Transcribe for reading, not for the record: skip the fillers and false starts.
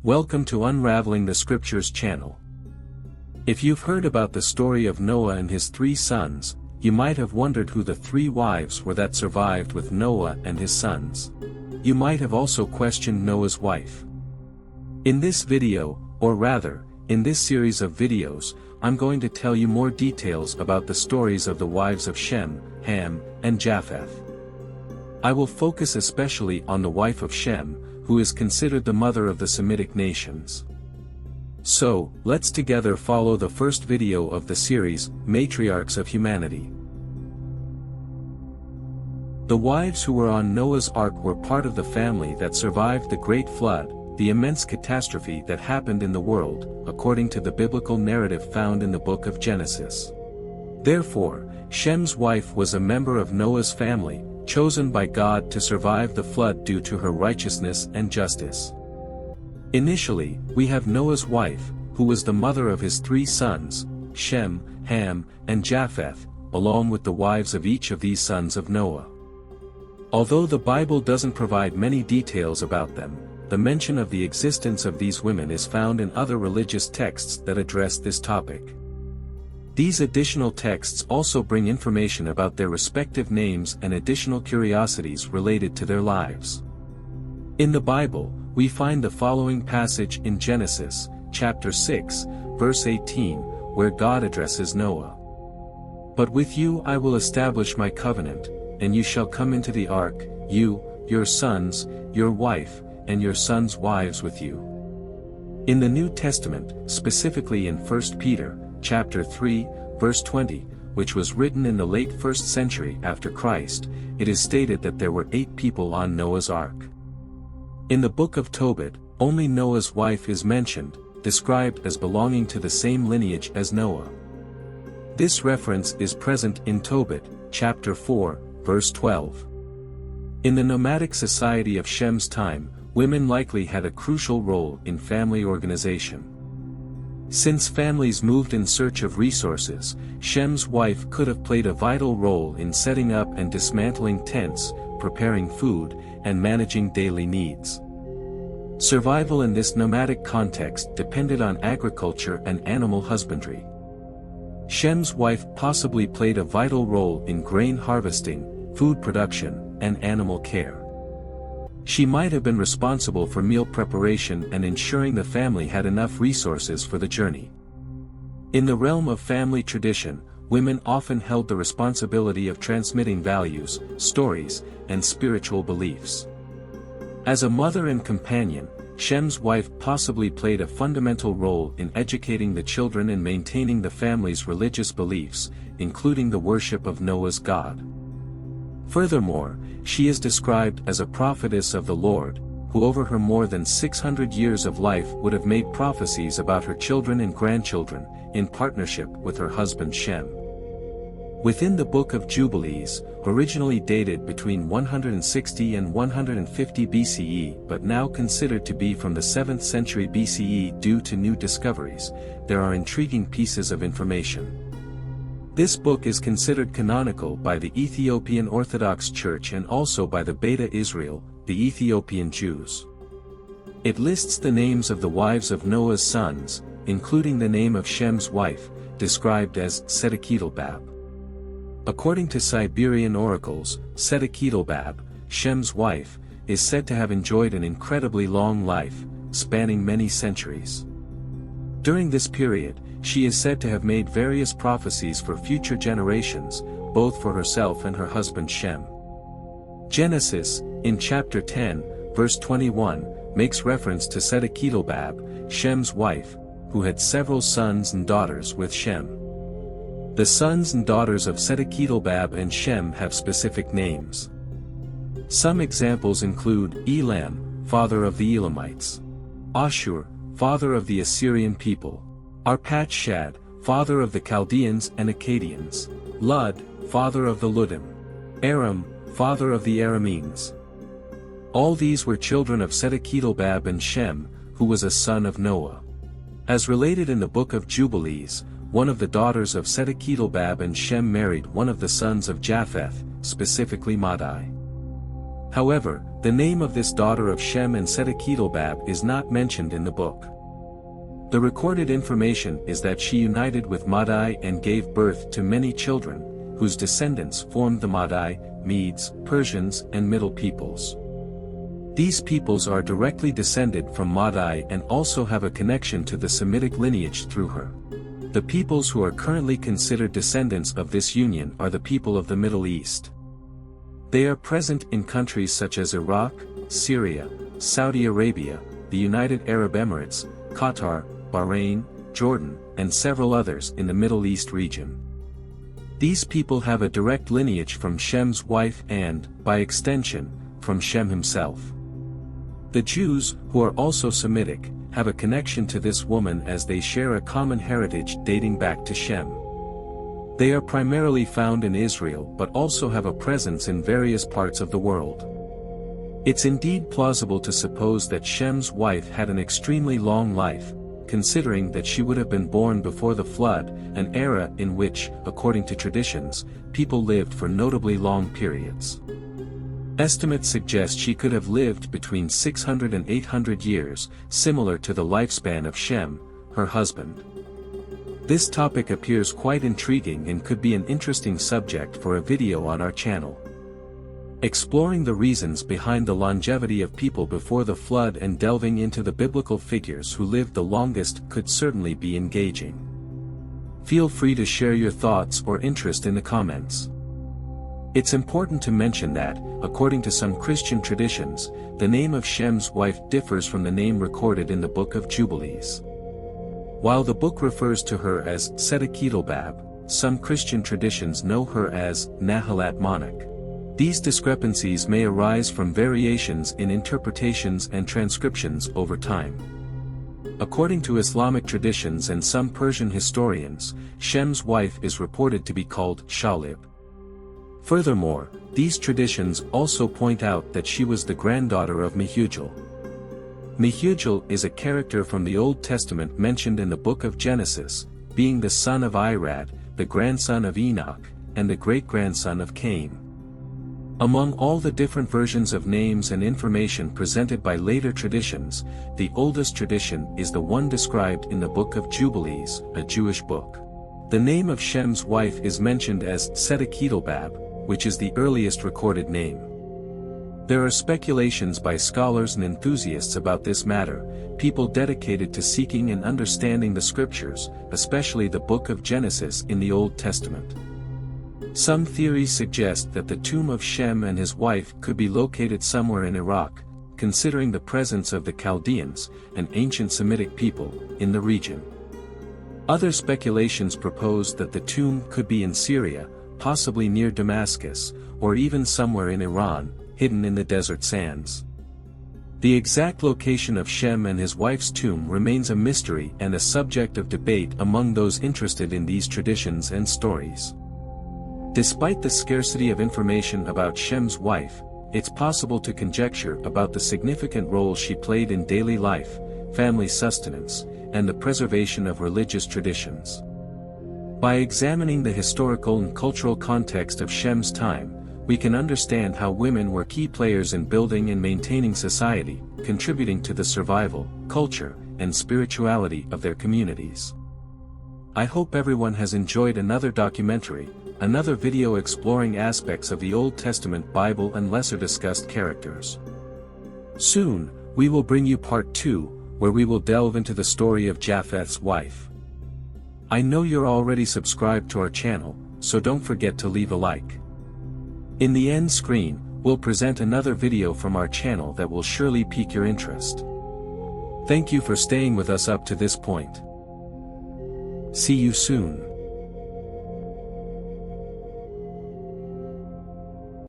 Welcome to Unraveling the Scriptures channel. If you've heard about the story of Noah and his 3 sons, you might have wondered who the 3 wives were that survived with Noah and his sons. You might have also questioned Noah's wife. In this video, or rather, in this series of videos, I'm going to tell you more details about the stories of the wives of Shem, Ham, and Japheth. I will focus especially on the wife of Shem, who is considered the mother of the Semitic nations. So, let's together follow the first video of the series, Matriarchs of Humanity. The wives who were on Noah's Ark were part of the family that survived the Great Flood, the immense catastrophe that happened in the world, according to the biblical narrative found in the book of Genesis. Therefore, Shem's wife was a member of Noah's family, chosen by God to survive the flood due to her righteousness and justice. Initially, we have Noah's wife, who was the mother of his 3 sons, Shem, Ham, and Japheth, along with the wives of each of these sons of Noah. Although the Bible doesn't provide many details about them, the mention of the existence of these women is found in other religious texts that address this topic. These additional texts also bring information about their respective names and additional curiosities related to their lives. In the Bible, we find the following passage in Genesis, chapter 6, verse 18, where God addresses Noah. "But with you I will establish my covenant, and you shall come into the ark, you, your sons, your wife, and your sons' wives with you." In the New Testament, specifically in 1 Peter, chapter 3, verse 20, which was written in the late 1st century after Christ, it is stated that there were 8 people on Noah's Ark. In the book of Tobit, only Noah's wife is mentioned, described as belonging to the same lineage as Noah. This reference is present in Tobit, chapter 4, verse 12. In the nomadic society of Shem's time, women likely had a crucial role in family organization. Since families moved in search of resources, Shem's wife could have played a vital role in setting up and dismantling tents, preparing food, and managing daily needs. Survival in this nomadic context depended on agriculture and animal husbandry. Shem's wife possibly played a vital role in grain harvesting, food production, and animal care. She might have been responsible for meal preparation and ensuring the family had enough resources for the journey. In the realm of family tradition, women often held the responsibility of transmitting values, stories, and spiritual beliefs. As a mother and companion, Shem's wife possibly played a fundamental role in educating the children and maintaining the family's religious beliefs, including the worship of Noah's God. Furthermore, she is described as a prophetess of the Lord, who over her more than 600 years of life would have made prophecies about her children and grandchildren, in partnership with her husband Shem. Within the book of Jubilees, originally dated between 160 and 150 BCE but now considered to be from the 7th century BCE due to new discoveries, there are intriguing pieces of information. This book is considered canonical by the Ethiopian Orthodox Church and also by the Beta Israel, the Ethiopian Jews. It lists the names of the wives of Noah's sons, including the name of Shem's wife, described as Sedeketelbab. According to Siberian oracles, Sedeketelbab, Shem's wife, is said to have enjoyed an incredibly long life, spanning many centuries. During this period, she is said to have made various prophecies for future generations, both for herself and her husband Shem. Genesis, in chapter 10, verse 21, makes reference to Sedeketelbab, Shem's wife, who had several sons and daughters with Shem. The sons and daughters of Sedeketelbab and Shem have specific names. Some examples include Elam, father of the Elamites; Ashur, father of the Assyrian people; Arpachshad, father of the Chaldeans and Akkadians; Lud, father of the Ludim; Aram, father of the Arameans. All these were children of Sedeketelbab and Shem, who was a son of Noah. As related in the book of Jubilees, one of the daughters of Sedeketelbab and Shem married one of the sons of Japheth, specifically Madai. However, The name of this daughter of Shem and Sedeketulbab is not mentioned in the book. The recorded information is that she united with Madai and gave birth to many children, whose descendants formed the Madai, Medes, Persians and Middle peoples. These peoples are directly descended from Madai and also have a connection to the Semitic lineage through her. The peoples who are currently considered descendants of this union are the people of the Middle East. They are present in countries such as Iraq, Syria, Saudi Arabia, the United Arab Emirates, Qatar, Bahrain, Jordan, and several others in the Middle East region. These people have a direct lineage from Shem's wife and, by extension, from Shem himself. The Jews, who are also Semitic, have a connection to this woman as they share a common heritage dating back to Shem. They are primarily found in Israel but also have a presence in various parts of the world. It's indeed plausible to suppose that Shem's wife had an extremely long life, considering that she would have been born before the flood, an era in which, according to traditions, people lived for notably long periods. Estimates suggest she could have lived between 600 and 800 years, similar to the lifespan of Shem, her husband. This topic appears quite intriguing and could be an interesting subject for a video on our channel. Exploring the reasons behind the longevity of people before the flood and delving into the biblical figures who lived the longest could certainly be engaging. Feel free to share your thoughts or interest in the comments. It's important to mention that, according to some Christian traditions, the name of Shem's wife differs from the name recorded in the book of Jubilees. While the book refers to her as Sedeketulbab, some Christian traditions know her as Nahalat Monach. These discrepancies may arise from variations in interpretations and transcriptions over time. According to Islamic traditions and some Persian historians, Shem's wife is reported to be called Shalib. Furthermore, these traditions also point out that she was the granddaughter of Mehujael. Mehujael is a character from the Old Testament mentioned in the book of Genesis, being the son of Irad, the grandson of Enoch, and the great-grandson of Cain. Among all the different versions of names and information presented by later traditions, the oldest tradition is the one described in the book of Jubilees, a Jewish book. The name of Shem's wife is mentioned as Sedeketulbab, which is the earliest recorded name. There are speculations by scholars and enthusiasts about this matter, people dedicated to seeking and understanding the scriptures, especially the book of Genesis in the Old Testament. Some theories suggest that the tomb of Shem and his wife could be located somewhere in Iraq, considering the presence of the Chaldeans, an ancient Semitic people, in the region. Other speculations propose that the tomb could be in Syria, possibly near Damascus, or even somewhere in Iran, hidden in the desert sands. The exact location of Shem and his wife's tomb remains a mystery and a subject of debate among those interested in these traditions and stories. Despite the scarcity of information about Shem's wife, it's possible to conjecture about the significant role she played in daily life, family sustenance, and the preservation of religious traditions. By examining the historical and cultural context of Shem's time, we can understand how women were key players in building and maintaining society, contributing to the survival, culture, and spirituality of their communities. I hope everyone has enjoyed another documentary, another video exploring aspects of the Old Testament Bible and lesser discussed characters. Soon, we will bring you part 2, where we will delve into the story of Japheth's wife. I know you're already subscribed to our channel, so don't forget to leave a like. In the end screen, we'll present another video from our channel that will surely pique your interest. Thank you for staying with us up to this point. See you soon.